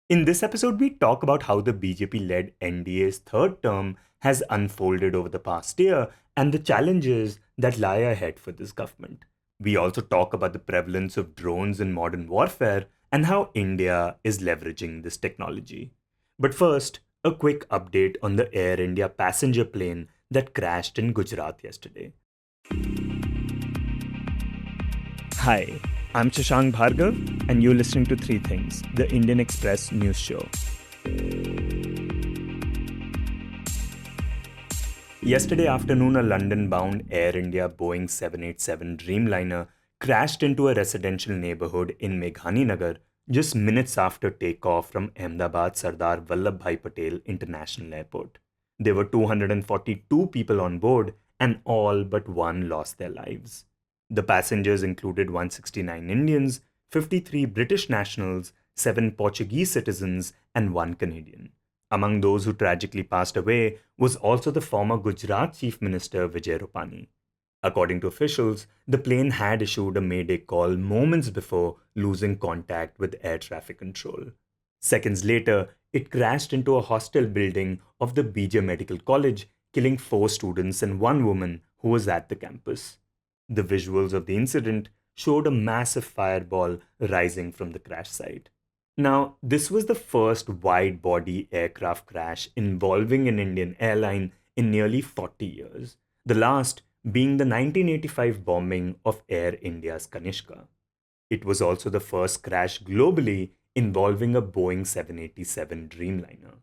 In this episode, we talk about how the BJP-led NDA's third term has unfolded over the past year and the challenges that lie ahead for this government. We also talk about the prevalence of drones in modern warfare and how India is leveraging this technology. But first, a quick update on the Air India passenger plane that crashed in Gujarat yesterday. Hi, I'm Shashank Bhargava, and you're listening to Three Things, the Indian Express news show. Yesterday afternoon, a London-bound Air India Boeing 787 Dreamliner crashed into a residential neighborhood in Meghaninagar just minutes after takeoff from Ahmedabad Sardar Vallabhbhai Patel International Airport. There were 242 people on board, and all but one lost their lives. The passengers included 169 Indians, 53 British nationals, 7 Portuguese citizens, and 1 Canadian. Among those who tragically passed away was also the former Gujarat Chief Minister Vijay Rupani. According to officials, the plane had issued a mayday call moments before losing contact with air traffic control. Seconds later, it crashed into a hostel building of the Vijay Medical College, killing 4 students and 1 woman who was at the campus. The visuals of the incident showed a massive fireball rising from the crash site. Now, this was the first wide-body aircraft crash involving an Indian airline in nearly 40 years, the last being the 1985 bombing of Air India's Kanishka. It was also the first crash globally involving a Boeing 787 Dreamliner.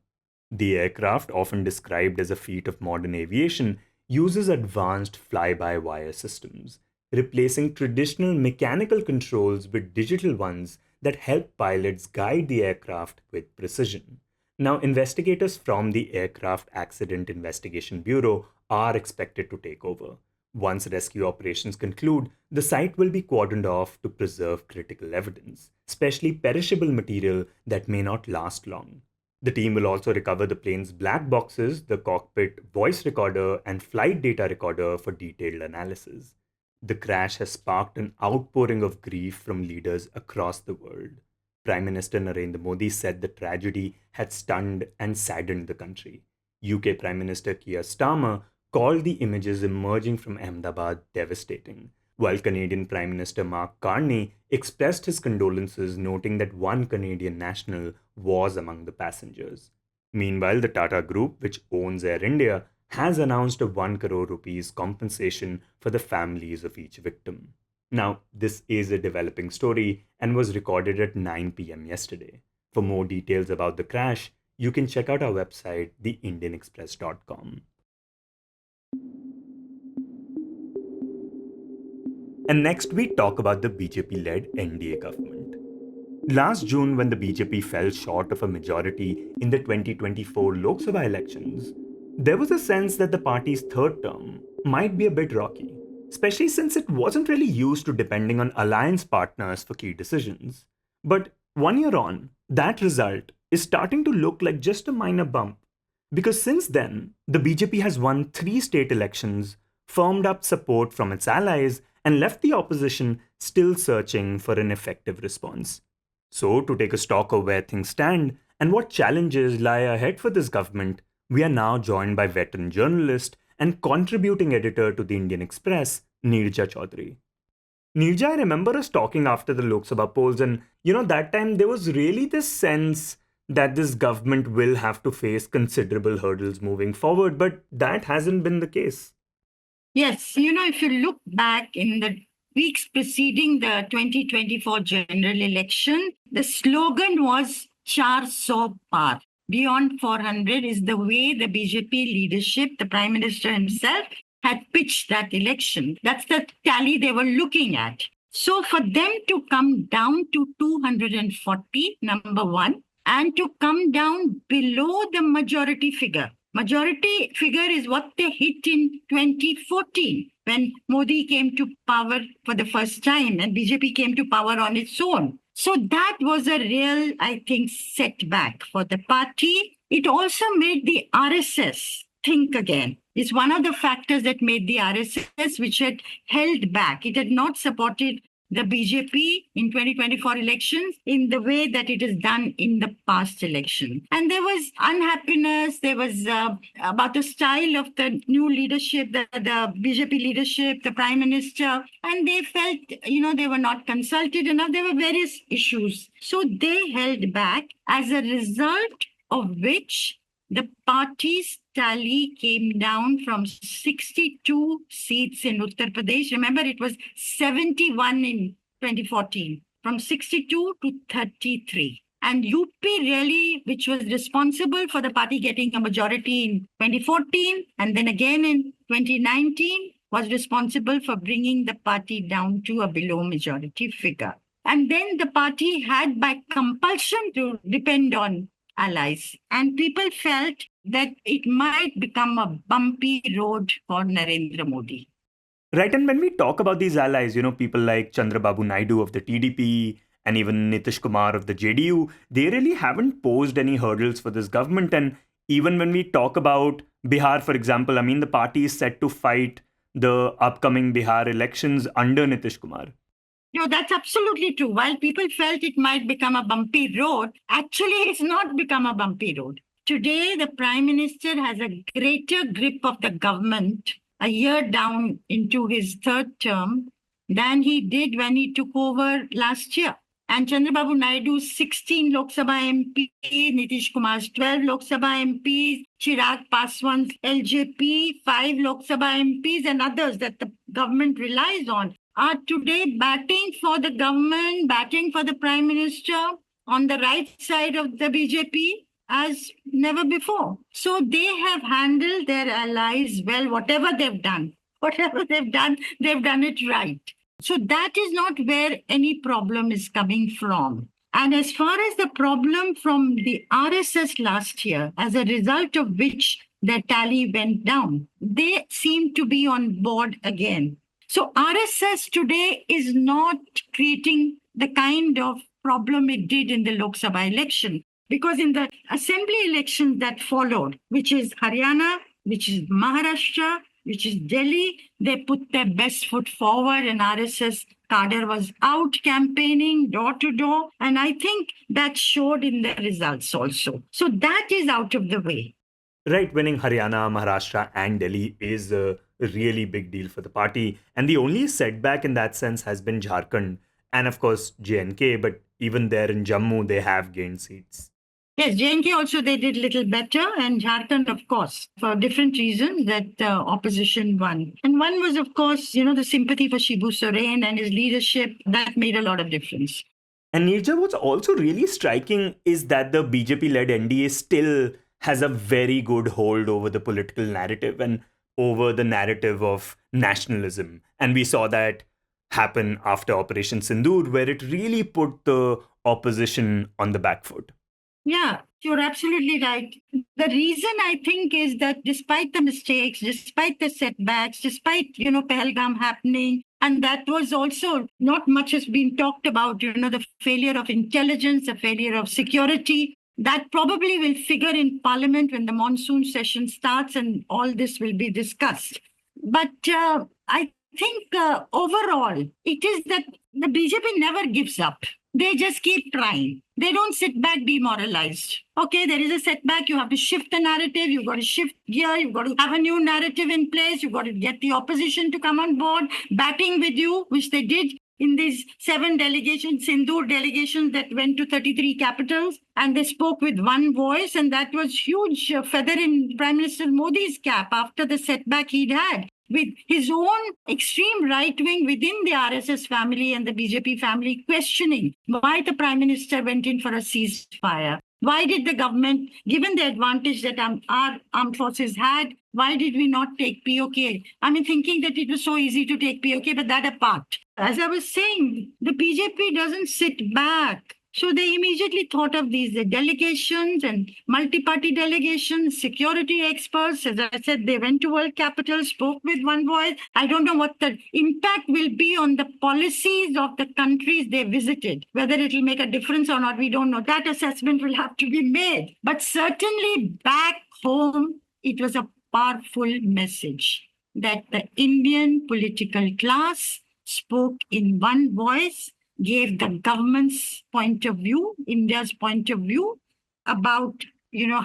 The aircraft, often described as a feat of modern aviation, uses advanced fly-by-wire systems, replacing traditional mechanical controls with digital ones that help pilots guide the aircraft with precision. Now, investigators from the Aircraft Accident Investigation Bureau are expected to take over. Once rescue operations conclude, the site will be cordoned off to preserve critical evidence, especially perishable material that may not last long. The team will also recover the plane's black boxes, the cockpit voice recorder, and flight data recorder for detailed analysis. The crash has sparked an outpouring of grief from leaders across the world. Prime Minister Narendra Modi said the tragedy had stunned and saddened the country. UK Prime Minister Keir Starmer called the images emerging from Ahmedabad devastating, while Canadian Prime Minister Mark Carney expressed his condolences, noting that 1 Canadian national was among the passengers. Meanwhile, the Tata Group, which owns Air India, has announced a 1 crore rupees compensation for the families of each victim. Now, this is a developing story and was recorded at 9 p.m. yesterday. For more details about the crash, you can check out our website, theindianexpress.com. And next, we talk about the BJP-led NDA government. Last June, when the BJP fell short of a majority in the 2024 Lok Sabha elections, there was a sense that the party's third term might be a bit rocky, especially since it wasn't really used to depending on alliance partners for key decisions. But 1 year on, that result is starting to look like just a minor bump. Because since then, the BJP has won 3 state elections, firmed up support from its allies, and left the opposition still searching for an effective response. So, to take a stock of where things stand and what challenges lie ahead for this government, we are now joined by veteran journalist and contributing editor to the Indian Express, Neerja Chowdhury. Neerja, I remember us talking after the Lok Sabha polls, and that time there was really this sense that this government will have to face considerable hurdles moving forward, but that hasn't been the case. Yes, if you look back in the weeks preceding the 2024 general election, the slogan was Char So Par. Beyond 400 is the way the BJP leadership, the Prime Minister himself, had pitched that election. That's the tally they were looking at. So for them to come down to 240, number one, and to come down below the majority figure. Majority figure is what they hit in 2014 when Modi came to power for the first time and BJP came to power on its own. So that was a real, I think, setback for the party. It also made the RSS think again. It's one of the factors that made the RSS, which had held back. It had not supported the BJP in 2024 elections in the way that it is done in the past election. And there was unhappiness. There was about the style of the new leadership, the BJP leadership, the Prime Minister, and they felt, they were not consulted enough. There were various issues. So they held back, as a result of which the party's tally came down from 62 seats in Uttar Pradesh. Remember, it was 71 in 2014, from 62 to 33. And UP really, which was responsible for the party getting a majority in 2014 and then again in 2019, was responsible for bringing the party down to a below majority figure. And then the party had by compulsion to depend on allies. And people felt that it might become a bumpy road for Narendra Modi. Right, and when we talk about these allies, people like Chandrababu Naidu of the TDP and even Nitish Kumar of the JDU, they really haven't posed any hurdles for this government. And even when we talk about Bihar, for example, the party is set to fight the upcoming Bihar elections under Nitish Kumar. No, that's absolutely true. While people felt it might become a bumpy road, actually it's not become a bumpy road. Today, the Prime Minister has a greater grip of the government a year down into his third term than he did when he took over last year. And Chandrababu Naidu's 16 Lok Sabha MPs, Nitish Kumar's 12 Lok Sabha MPs, Chirag Paswan's LJP, 5 Lok Sabha MPs, and others that the government relies on are today batting for the government, batting for the Prime Minister on the right side of the BJP as never before. So they have handled their allies well, whatever they've done. Whatever they've done it right. So that is not where any problem is coming from. And as far as the problem from the RSS last year, as a result of which their tally went down, they seem to be on board again. So RSS today is not creating the kind of problem it did in the Lok Sabha election. Because in the assembly elections that followed, which is Haryana, which is Maharashtra, which is Delhi, they put their best foot forward and RSS cadre was out campaigning door to door. And I think that showed in the results also. So that is out of the way. Right, winning Haryana, Maharashtra and Delhi is a really big deal for the party. And the only setback in that sense has been Jharkhand and of course J&K, but even there in Jammu, they have gained seats. Yes, J&K also they did little better, and Jharkhand, of course, for different reasons that opposition won. And one was, of course, the sympathy for Shibu Soren and his leadership. That made a lot of difference. And Neerja, what's also really striking is that the BJP-led NDA still has a very good hold over the political narrative and over the narrative of nationalism. And we saw that happen after Operation Sindoor, where it really put the opposition on the back foot. Yeah, you're absolutely right. The reason I think is that despite the mistakes, despite the setbacks, despite, Pahalgam happening, and that was also not much has been talked about, the failure of intelligence, the failure of security, that probably will figure in Parliament when the monsoon session starts and all this will be discussed. But I think overall, it is that the BJP never gives up. They just keep trying. They don't sit back demoralized. Okay, there is a setback. You have to shift the narrative. You've got to shift gear. You've got to have a new narrative in place. You've got to get the opposition to come on board, batting with you, which they did in these 7 delegations, Sindoor delegations that went to 33 capitals. And they spoke with one voice. And that was huge feather in Prime Minister Modi's cap after the setback he'd had with his own extreme right wing within the RSS family and the BJP family questioning why the Prime Minister went in for a ceasefire. Why did the government, given the advantage that our armed forces had, why did we not take POK? Thinking that it was so easy to take POK, but that apart. As I was saying, the BJP doesn't sit back. So they immediately thought of these delegations and multi-party delegations, security experts. As I said, they went to world capitals, spoke with one voice. I don't know what the impact will be on the policies of the countries they visited. Whether it will make a difference or not, we don't know. That assessment will have to be made. But certainly back home, it was a powerful message that the Indian political class spoke in one voice, gave the government's point of view, India's point of view about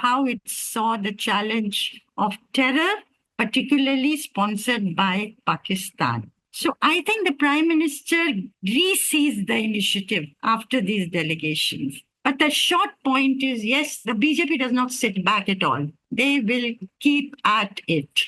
how it saw the challenge of terror, particularly sponsored by Pakistan. So I think the Prime Minister re-seized the initiative after these delegations. But the short point is, yes, the BJP does not sit back at all. They will keep at it.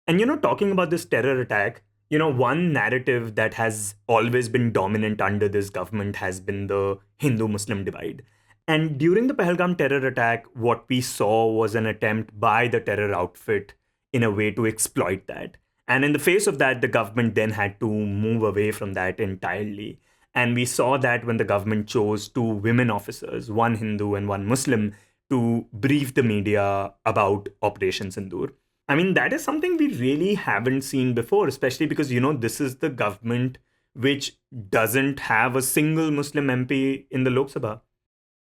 And talking about this terror attack, one narrative that has always been dominant under this government has been the Hindu Muslim divide. And during the Pahalgam terror attack, what we saw was an attempt by the terror outfit in a way to exploit that. And in the face of that, the government then had to move away from that entirely. And we saw that when the government chose two women officers, one Hindu and one Muslim, to brief the media about Operation Sindoor. I mean, that is something we really haven't seen before, especially because, this is the government which doesn't have a single Muslim MP in the Lok Sabha.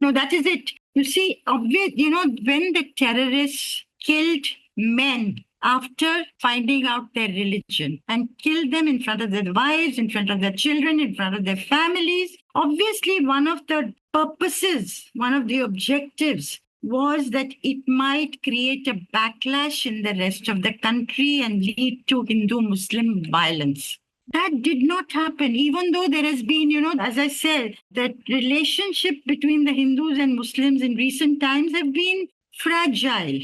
No, that is it. You see, obvious, when the terrorists killed men after finding out their religion and killed them in front of their wives, in front of their children, in front of their families, obviously one of the purposes, one of the objectives was that it might create a backlash in the rest of the country and lead to Hindu-Muslim violence. That did not happen, even though there has been, as I said, that relationship between the Hindus and Muslims in recent times have been fragile.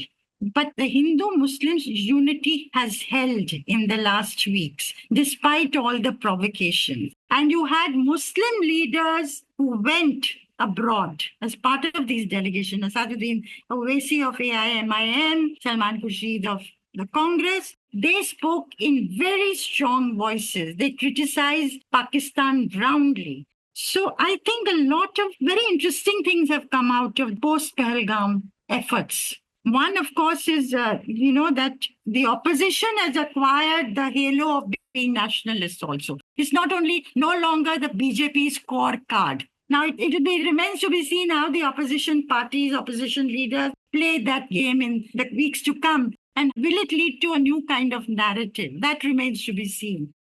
But the Hindu-Muslims unity has held in the last weeks, despite all the provocations. And you had Muslim leaders who went abroad as part of these delegations. Asaduddin Owaisi of AIMIM, Salman Khurshid of the Congress, they spoke in very strong voices. They criticized Pakistan roundly. So I think a lot of very interesting things have come out of post-Pahalgam efforts. One, of course, is, that the opposition has acquired the halo of being nationalists also. It's not only no longer the BJP scorecard. Now, it remains to be seen how the opposition parties, opposition leaders play that game in the weeks to come. And will it lead to a new kind of narrative? That remains to be seen.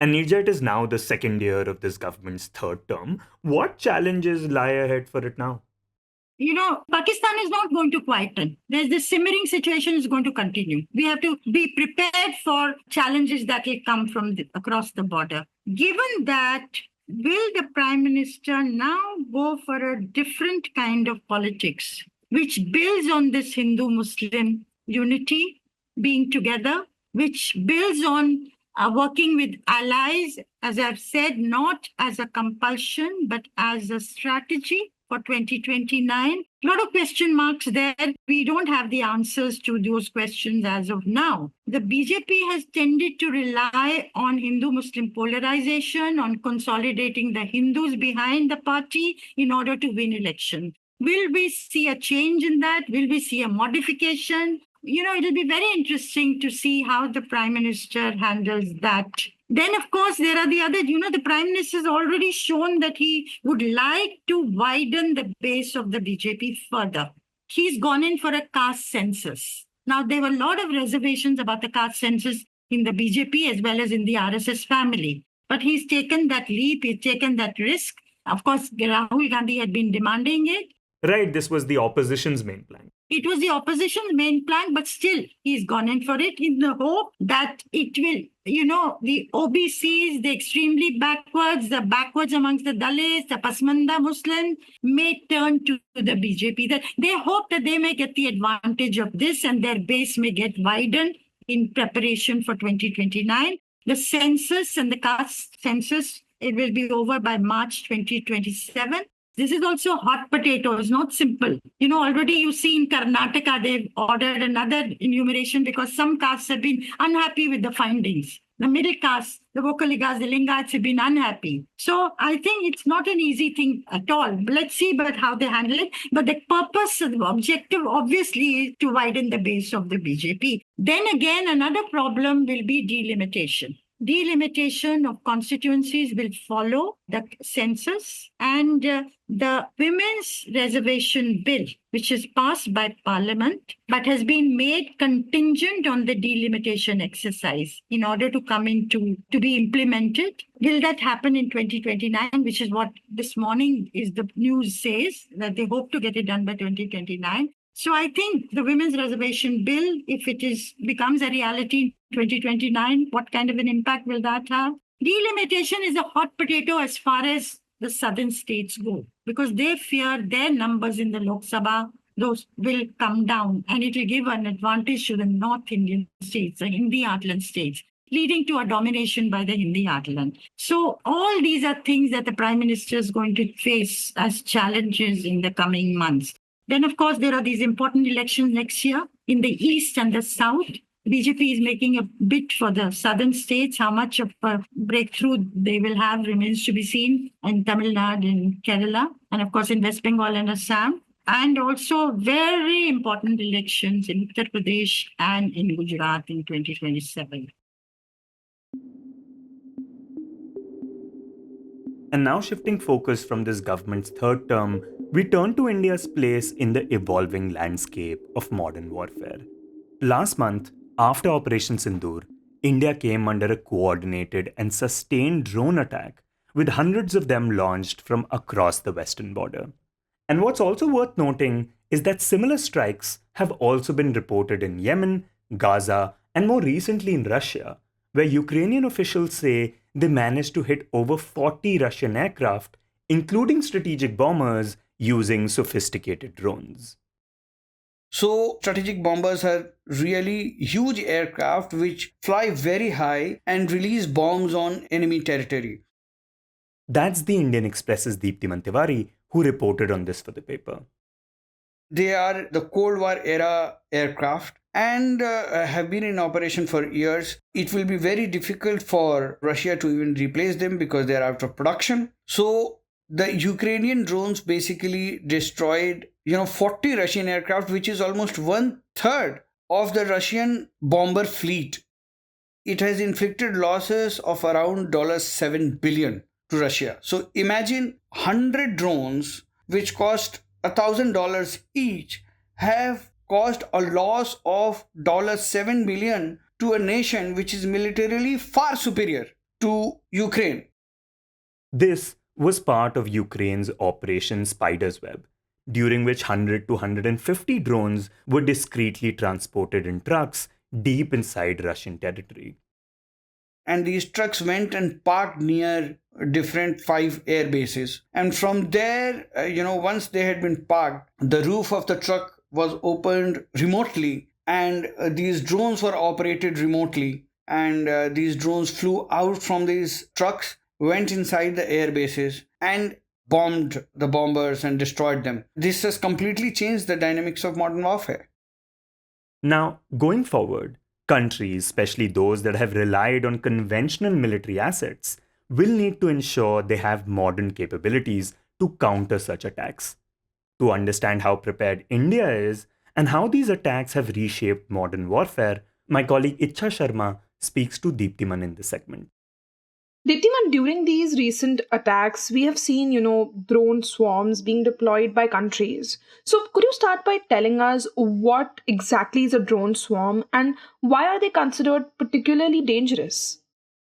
And Neerja, it is now the second year of this government's third term. What challenges lie ahead for it now? Pakistan is not going to quieten. There's this simmering situation is going to continue. We have to be prepared for challenges that will come from across the border. Given that, will the Prime Minister now go for a different kind of politics, which builds on this Hindu-Muslim unity, being together, which builds on working with allies, as I've said, not as a compulsion, but as a strategy for 2029. A lot of question marks there. We don't have the answers to those questions as of now. The BJP has tended to rely on Hindu-Muslim polarization, on consolidating the Hindus behind the party in order to win elections. Will we see a change in that? Will we see a modification? It'll be very interesting to see how the Prime Minister handles that. Then, of course, there are the other, the Prime Minister has already shown that he would like to widen the base of the BJP further. He's gone in for a caste census. Now, there were a lot of reservations about the caste census in the BJP as well as in the RSS family. But he's taken that leap, he's taken that risk. Of course, Rahul Gandhi had been demanding it. Right, this was the opposition's main plan. It was the opposition's main plan, but still he's gone in for it in the hope that it will, the OBCs, the extremely backwards, the backwards amongst the Dalits, the Pasmanda Muslims may turn to the BJP. That they hope that they may get the advantage of this and their base may get widened in preparation for 2029. The census and the caste census, it will be over by March 2027. This is also hot potato. It's not simple. Already you see in Karnataka, they've ordered another enumeration because some castes have been unhappy with the findings. The middle caste, the Vokaligas, the Lingats have been unhappy. So I think it's not an easy thing at all. Let's see how they handle it. But the purpose, the objective, obviously, is to widen the base of the BJP. Then again, another problem will be delimitation. delimitation of constituencies will follow the census, and the Women's Reservation Bill, which is passed by Parliament but has been made contingent on the delimitation exercise in order to be implemented. Will that happen in 2029, which is what this morning is the news says, that they hope to get it done by 2029. So I think the Women's Reservation Bill, if becomes a reality in 2029, what kind of an impact will that have? Delimitation is a hot potato as far as the southern states go, because they fear their numbers in the Lok Sabha, those will come down, and it will give an advantage to the North Indian states, the Hindi heartland states, leading to a domination by the Hindi heartland. So all these are things that the Prime Minister is going to face as challenges in the coming months. Then, of course, there are these important elections next year in the East and the South. BJP is making a bid for the southern states. How much of a breakthrough they will have remains to be seen in Tamil Nadu and Kerala, and of course in West Bengal and Assam. And also very important elections in Uttar Pradesh and in Gujarat in 2027. And now shifting focus from this government's third term, we turn to India's place in the evolving landscape of modern warfare. Last month, after Operation Sindoor, India came under a coordinated and sustained drone attack, with hundreds of them launched from across the western border. And what's also worth noting is that similar strikes have also been reported in Yemen, Gaza, and more recently in Russia, where Ukrainian officials say they managed to hit over 40 Russian aircraft, including strategic bombers, using sophisticated drones. So, strategic bombers are really huge aircraft which fly very high and release bombs on enemy territory. That's the Indian Express's Deeptiman Tiwary, who reported on this for the paper. They are the Cold War era aircraft and have been in operation for years. It will be very difficult for Russia to even replace them because they are out of production. So the Ukrainian drones basically destroyed 40 Russian aircraft, which is almost 1/3 of the Russian bomber fleet. It has inflicted losses of around $7 billion to Russia. So imagine 100 drones which cost $1,000 each have caused a loss of $7 billion to a nation which is militarily far superior to Ukraine. This was part of Ukraine's Operation Spider's Web, during which 100 to 150 drones were discreetly transported in trucks deep inside Russian territory. And these trucks went and parked near different 5 air bases. And from there, once they had been parked, the roof of the truck was opened remotely, and these drones were operated remotely. And these drones flew out from these trucks, went inside the air bases, and bombed the bombers and destroyed them. This has completely changed the dynamics of modern warfare. Now, going forward, countries, especially those that have relied on conventional military assets, will need to ensure they have modern capabilities to counter such attacks. To understand how prepared India is and how these attacks have reshaped modern warfare, my colleague Ichha Sharma speaks to Deeptiman in this segment. Deeptiman, during these recent attacks, we have seen, drone swarms being deployed by countries. So could you start by telling us what exactly is a drone swarm and why are they considered particularly dangerous?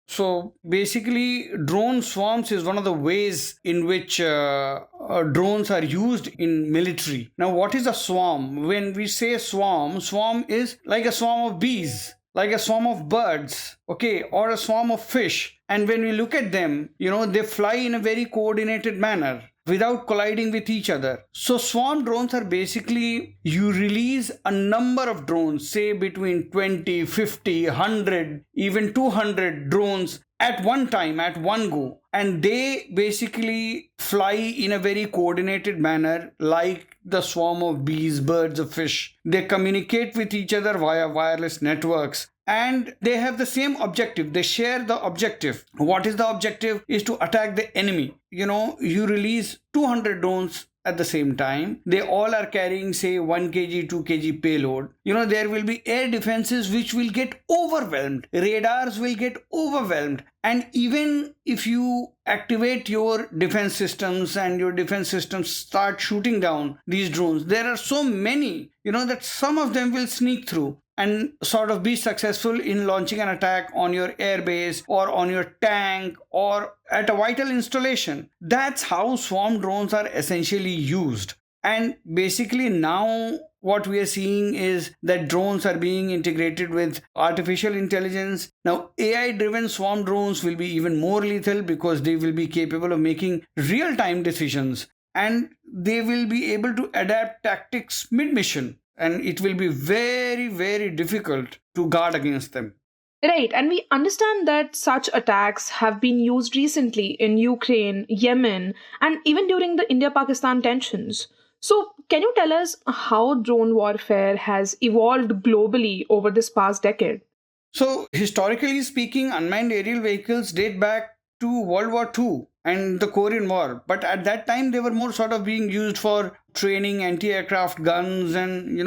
So basically, drone swarms is one of the ways in which drones are used in military. Now, what is a swarm? When we say swarm is like a swarm of bees, like a swarm of birds, okay, or a swarm of fish. And when we look at them, they fly in a very coordinated manner without colliding with each other. So swarm drones are basically, you release a number of drones, say between 20, 50, 100, even 200 drones at one time, at one go. And they basically fly in a very coordinated manner like the swarm of bees, birds, or fish. They communicate with each other via wireless networks. And they have the same objective. They share the objective. What is the objective? Is to attack the enemy. You release 200 drones at the same time. They all are carrying, say, 1 kg, 2 kg payload. There will be air defenses which will get overwhelmed. Radars will get overwhelmed. And even if you activate your defense systems and your defense systems start shooting down these drones, there are so many, that some of them will sneak through and sort of be successful in launching an attack on your airbase or on your tank or at a vital installation. That's how swarm drones are essentially used. And basically now what we are seeing is that drones are being integrated with artificial intelligence. Now AI-driven swarm drones will be even more lethal because they will be capable of making real-time decisions and they will be able to adapt tactics mid-mission. And it will be very, very difficult to guard against them. Right, and we understand that such attacks have been used recently in Ukraine, Yemen, and even during the India-Pakistan tensions. So, can you tell us how drone warfare has evolved globally over this past decade? So, historically speaking, unmanned aerial vehicles date back to World War II and the Korean War. But at that time, they were more sort of being used for training anti-aircraft guns and,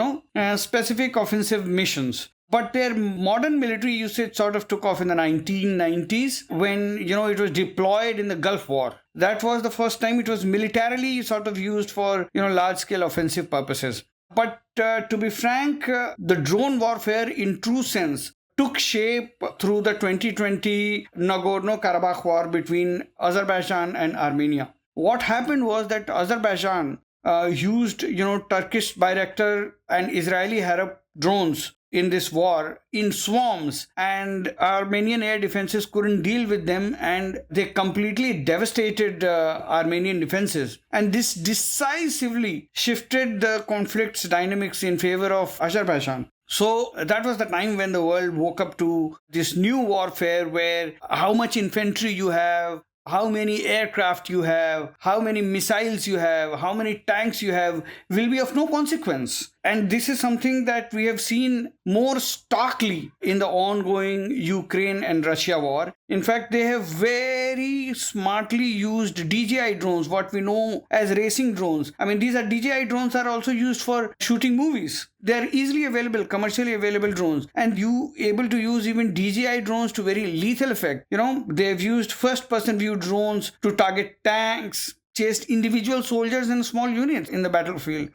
specific offensive missions. But their modern military usage sort of took off in the 1990s when, it was deployed in the Gulf War. That was the first time it was militarily sort of used for, large-scale offensive purposes. But to be frank, the drone warfare in true sense took shape through the 2020 Nagorno-Karabakh war between Azerbaijan and Armenia. What happened was that Azerbaijan used, Turkish Bayraktar and Israeli Harop drones in this war in swarms, and Armenian air defenses couldn't deal with them and they completely devastated Armenian defenses. And this decisively shifted the conflict's dynamics in favor of Azerbaijan. So that was the time when the world woke up to this new warfare where how much infantry you have, how many aircraft you have, how many missiles you have, how many tanks you have will be of no consequence. And this is something that we have seen more starkly in the ongoing Ukraine and Russia war. In fact, they have very smartly used DJI drones, what we know as racing drones. I mean, these are DJI drones are also used for shooting movies. They are easily available, commercially available drones. And you able to use even DJI drones to very lethal effect. They've used first-person view drones to target tanks, chased individual soldiers and small units in the battlefield.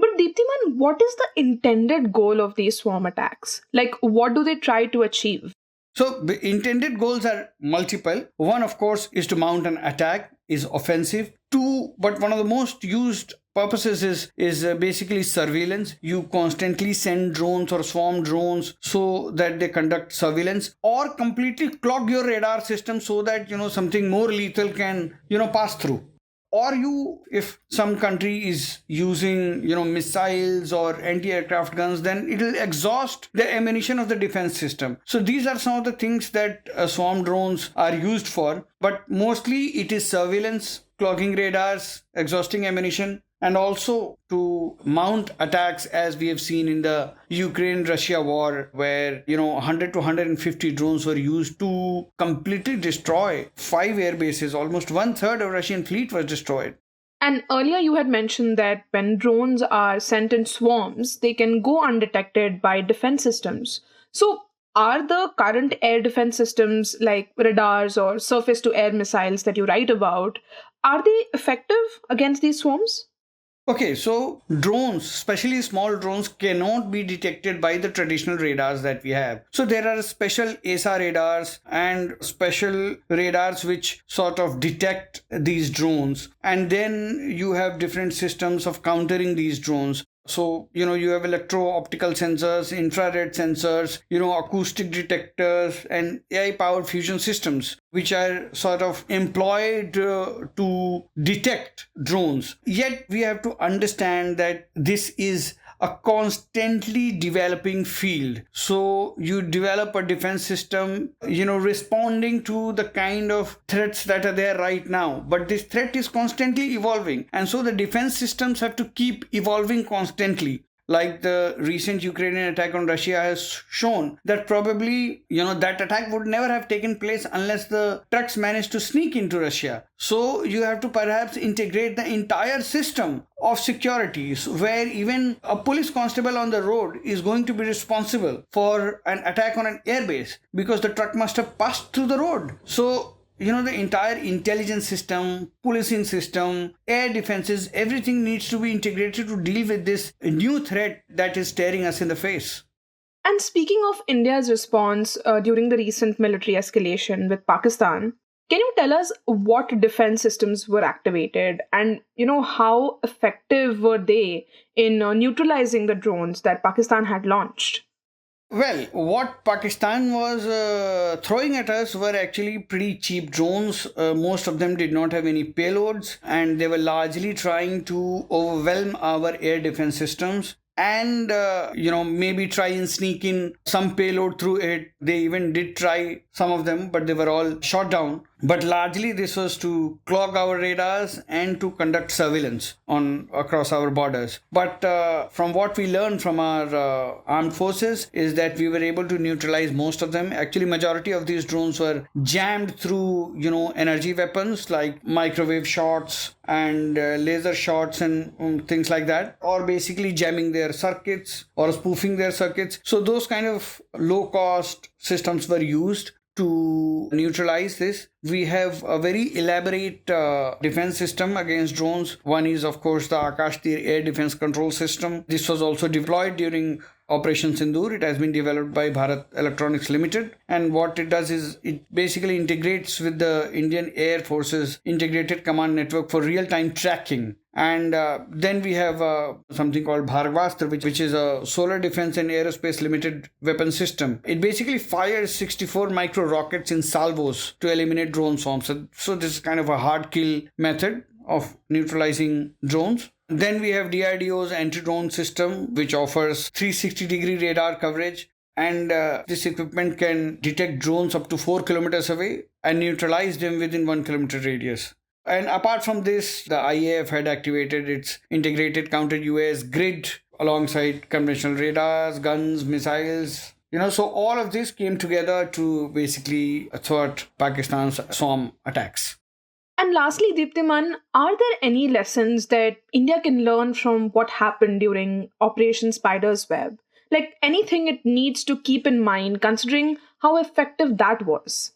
But Deeptiman, what is the intended goal of these swarm attacks? Like, what do they try to achieve? So, the intended goals are multiple. One, of course, is to mount an attack, is offensive. Two, but one of the most used purposes is basically surveillance. You constantly send drones or swarm drones so that they conduct surveillance or completely clog your radar system so that, something more lethal can, pass through. Or if some country is using, missiles or anti-aircraft guns, then it will exhaust the ammunition of the defense system. So these are some of the things that swarm drones are used for. But mostly it is surveillance, clogging radars, exhausting ammunition, and also to mount attacks as we have seen in the Ukraine-Russia war where, 100 to 150 drones were used to completely destroy 5 air bases. Almost 1/3 of Russian fleet was destroyed. And earlier you had mentioned that when drones are sent in swarms, they can go undetected by defense systems. So are the current air defense systems like radars or surface-to-air missiles that you write about, are they effective against these swarms? Okay, so drones, especially small drones, cannot be detected by the traditional radars that we have. So there are special ASA radars and special radars which sort of detect these drones. And then you have different systems of countering these drones. So, you have electro-optical sensors, infrared sensors, acoustic detectors and AI-powered fusion systems, which are sort of employed to detect drones. Yet we have to understand that this is a constantly developing field. So you develop a defense system, responding to the kind of threats that are there right now. But this threat is constantly evolving. And so the defense systems have to keep evolving constantly. like the recent Ukrainian attack on Russia has shown, that probably, that attack would never have taken place unless the trucks managed to sneak into Russia. So you have to perhaps integrate the entire system of security, where even a police constable on the road is going to be responsible for an attack on an airbase because the truck must have passed through the road. So the entire intelligence system, policing system, air defenses, everything needs to be integrated to deal with this new threat that is staring us in the face. And speaking of India's response during the recent military escalation with Pakistan, can you tell us what defense systems were activated and, how effective were they in neutralizing the drones that Pakistan had launched? Well, what Pakistan was throwing at us were actually pretty cheap drones. Most of them did not have any payloads, and they were largely trying to overwhelm our air defense systems and, maybe try and sneak in some payload through it. They even did try some of them, but they were all shot down. But largely this was to clog our radars and to conduct surveillance across our borders. But from what we learned from our armed forces is that we were able to neutralize most of them. Actually, majority of these drones were jammed through, energy weapons like microwave shots and laser shots and things like that, or basically jamming their circuits or spoofing their circuits. So those kind of low-cost systems were used to neutralize this. We have a very elaborate defense system against drones. One is, of course, the Akash Tir air defense control system. This was also deployed during Operation Sindoor. It has been developed by Bharat Electronics Limited. And what it does is it basically integrates with the Indian Air Force's integrated command network for real-time tracking. And then we have something called Bhargava, which is a solar defense and aerospace limited weapon system. It basically fires 64 micro rockets in salvos to eliminate drone swarms. So this is kind of a hard kill method of neutralizing drones. Then we have DRDO's anti-drone system, which offers 360-degree radar coverage. And this equipment can detect drones up to 4 kilometers away and neutralize them within 1 kilometer radius. And apart from this, the IAF had activated its integrated counter-UAS grid alongside conventional radars, guns, missiles. So all of this came together to basically thwart Pakistan's swarm attacks. And lastly, Deeptiman, are there any lessons that India can learn from what happened during Operation Spider's Web? Like anything it needs to keep in mind, considering how effective that was?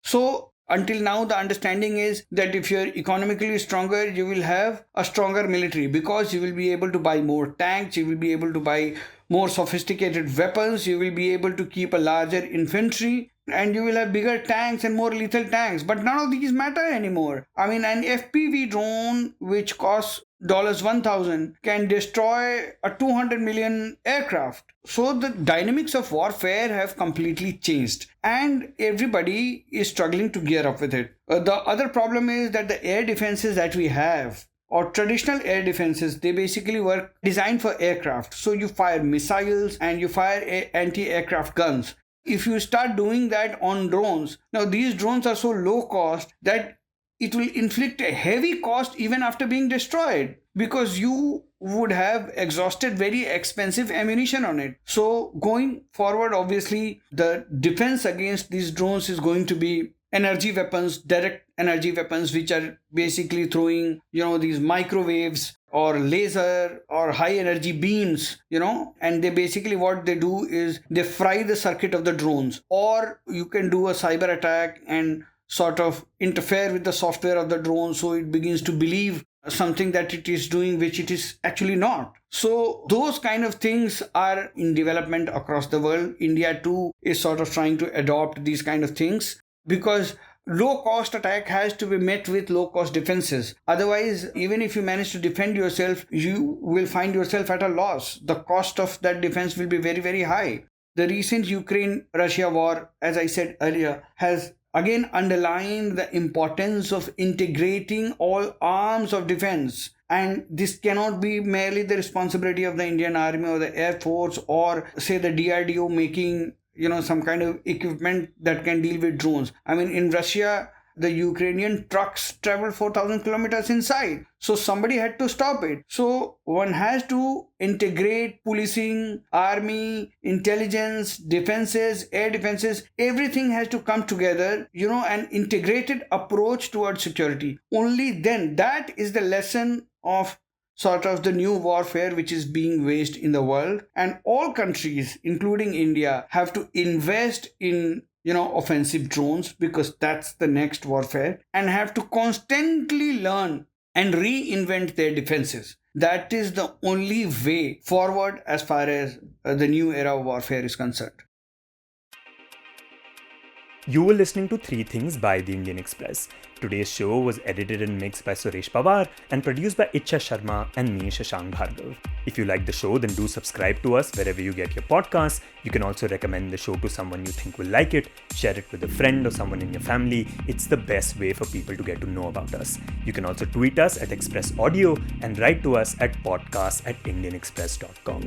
So, until now, the understanding is that if you're economically stronger, you will have a stronger military because you will be able to buy more tanks, you will be able to buy more sophisticated weapons, you will be able to keep a larger infantry, and you will have bigger tanks and more lethal tanks. But none of these matter anymore. I mean, an FPV drone which costs $1,000 can destroy a 200 million aircraft. So the dynamics of warfare have completely changed and everybody is struggling to gear up with it. The other problem is that the air defenses that we have, or traditional air defenses, they basically were designed for aircraft. So you fire missiles and you fire anti-aircraft guns. If you start doing that on drones, now these drones are so low cost that it will inflict a heavy cost even after being destroyed because you would have exhausted very expensive ammunition on it. So going forward, obviously, the defense against these drones is going to be energy weapons, direct energy weapons, which are basically throwing, these microwaves or laser or high energy beams, and they basically what they do is they fry the circuit of the drones. Or you can do a cyber attack and sort of interfere with the software of the drone so it begins to believe something that it is doing which it is actually not. So those kind of things are in development across the world. India too is sort of trying to adopt these kind of things because low cost attack has to be met with low cost defenses. Otherwise, even if you manage to defend yourself, you will find yourself at a loss. The cost of that defense will be very, very high. The recent Ukraine-Russia war, as I said earlier, has again underlined the importance of integrating all arms of defense. And this cannot be merely the responsibility of the Indian Army or the Air Force or say the DRDO making, some kind of equipment that can deal with drones. I mean, in Russia, the Ukrainian trucks traveled 4,000 kilometers inside. So somebody had to stop it. So one has to integrate policing, army, intelligence, defenses, air defenses. Everything has to come together, an integrated approach towards security. Only then, that is the lesson of sort of the new warfare which is being waged in the world. And all countries, including India, have to invest in offensive drones, because that's the next warfare, and have to constantly learn and reinvent their defenses. That is the only way forward as far as the new era of warfare is concerned. You were listening to Three Things by the Indian Express. Today's show was edited and mixed by Suresh Pawar and produced by Ichha, Sharma and me, Shashank Bhargava. If you like the show, then do subscribe to us wherever you get your podcasts. You can also recommend the show to someone you think will like it, share it with a friend or someone in your family. It's the best way for people to get to know about us. You can also tweet us at Express Audio and write to us at podcast@indianexpress.com.